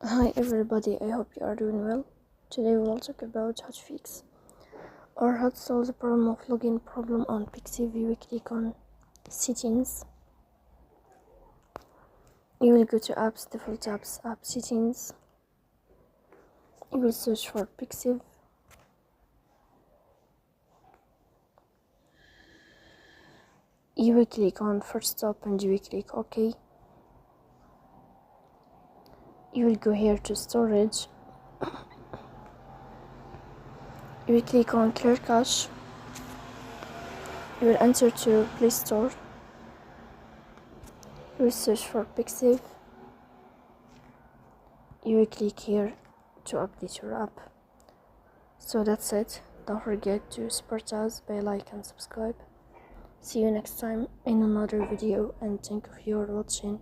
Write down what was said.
Hi everybody, I hope you are doing well. Today we will talk about how to fix or how to solve the problem of login problem on Pixiv. You will click on settings. You will go to apps, default apps, app settings. You will search for Pixiv. You will click on first stop and you will click OK. You will go here to storage. You will click on clear cache. You will enter to Play Store. You will search for Pixiv. You will click here to update your app. So that's it. Don't forget to support us by like and subscribe. See you next time in another video, and thank you for watching.